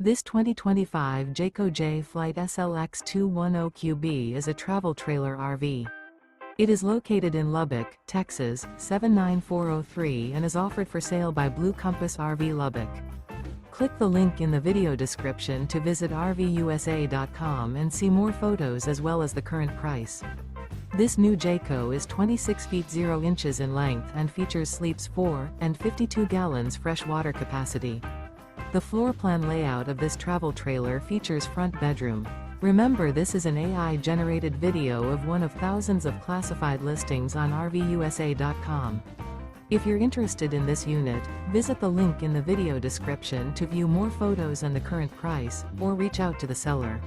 This 2025 Jayco Jay Flight SLX 210QB is a travel trailer RV. It is located in Lubbock, Texas, 79403 and is offered for sale by Blue Compass RV Lubbock. Click the link in the video description to visit RVUSA.com and see more photos as well as the current price. This new Jayco is 26 feet 0 inches in length and features sleeps 4 and 52 gallons fresh water capacity. The floor plan layout of this travel trailer features front bedroom. Remember, this is an AI-generated video of one of thousands of classified listings on RVUSA.com. If you're interested in this unit, visit the link in the video description to view more photos and the current price, or reach out to the seller.